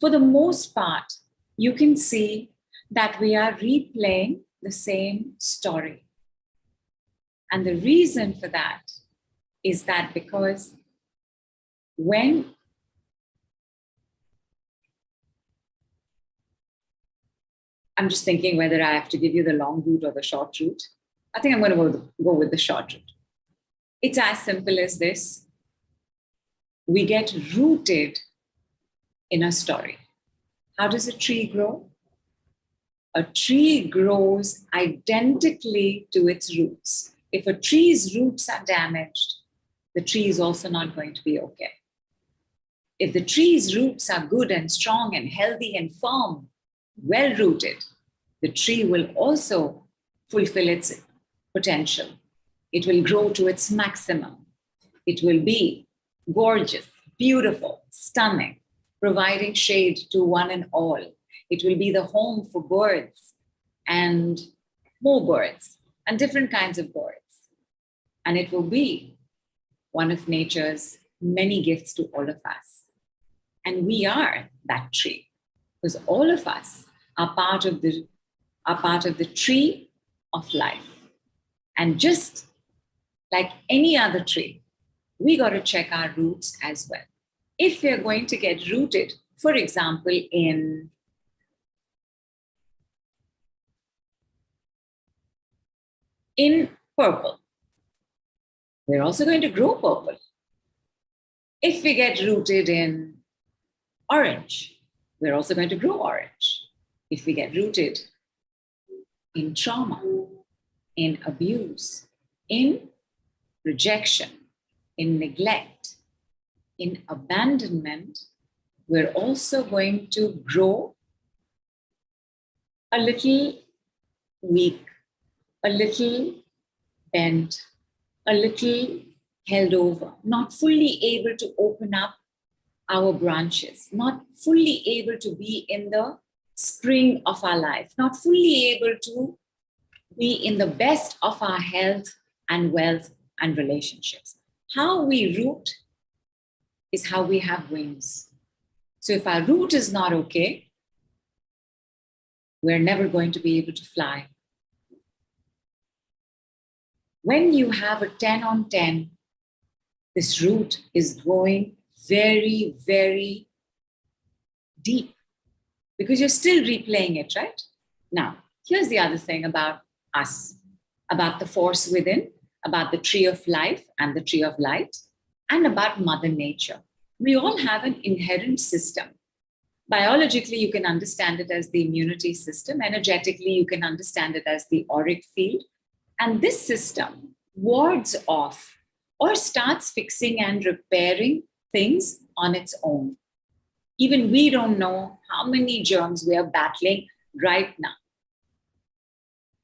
for the most part, you can see that we are replaying the same story. And the reason for that is that because when I'm just thinking whether I have to give you the long route or the short route. I think I'm going to go with the short route. It's as simple as this. We get rooted in a story. How does a tree grow? A tree grows identically to its roots. If a tree's roots are damaged, the tree is also not going to be okay. If the tree's roots are good and strong and healthy and firm, well-rooted, the tree will also fulfill its potential. It will grow to its maximum. It will be gorgeous, beautiful, stunning, providing shade to one and all. It will be the home for birds and more birds and different kinds of birds. And it will be one of nature's many gifts to all of us. And we are that tree, because all of us are part of the tree of life. And just like any other tree, we got to check our roots as well. If we're going to get rooted, for example, in purple, we're also going to grow purple. If we get rooted in orange, we're also going to grow orange. If we get rooted in trauma, in abuse, in rejection, in neglect, in abandonment, we're also going to grow a little weak, a little bent, a little held over, not fully able to open up our branches, not fully able to be in the spring of our life, not fully able to be in the best of our health and wealth and relationships. How we root is how we have wings. So if our root is not okay, we're never going to be able to fly. When you have a 10 on 10, this root is going very, very deep because you're still replaying it, right? Now, here's the other thing about us, about the force within, about the tree of life and the tree of light, and about Mother Nature. We all have an inherent system. Biologically, you can understand it as the immunity system. Energetically, you can understand it as the auric field. And this system wards off or starts fixing and repairing things on its own. Even we don't know how many germs we are battling right now.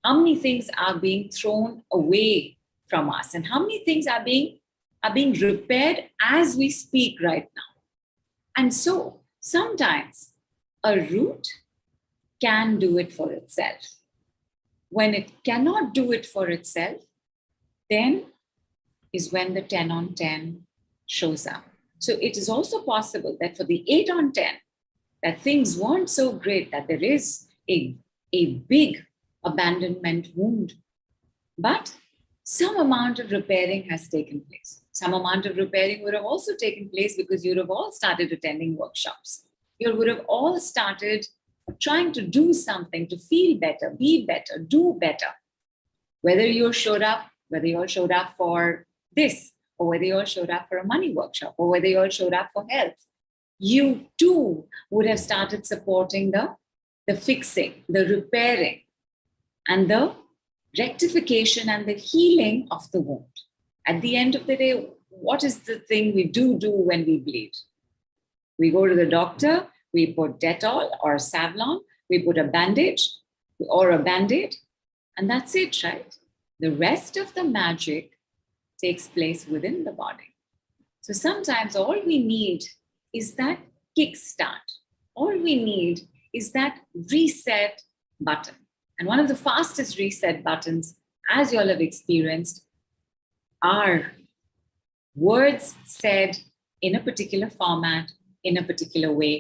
How many things are being thrown away from us and how many things are being repaired as we speak right now. And so sometimes a root can do it for itself. When it cannot do it for itself, then is when the 10 on 10 shows up. So it is also possible that for the 8 on 10, that things weren't so great, that there is a big abandonment wound. But some amount of repairing has taken place. Some amount of repairing would have also taken place because you would have all started attending workshops. You would have all started trying to do something to feel better, be better, do better. Whether you all showed up for this, or whether you all showed up for a money workshop, or whether you all showed up for health, you too would have started supporting the fixing, the repairing, and the rectification and the healing of the wound. At the end of the day, what is the thing we do when we bleed? We go to the doctor, we put Dettol or Savlon, we put a bandage or a Band-Aid, and that's it, right? The rest of the magic takes place within the body. So sometimes all we need is that kickstart. All we need is that reset button. And one of the fastest reset buttons, as you all have experienced, are words said in a particular format, in a particular way,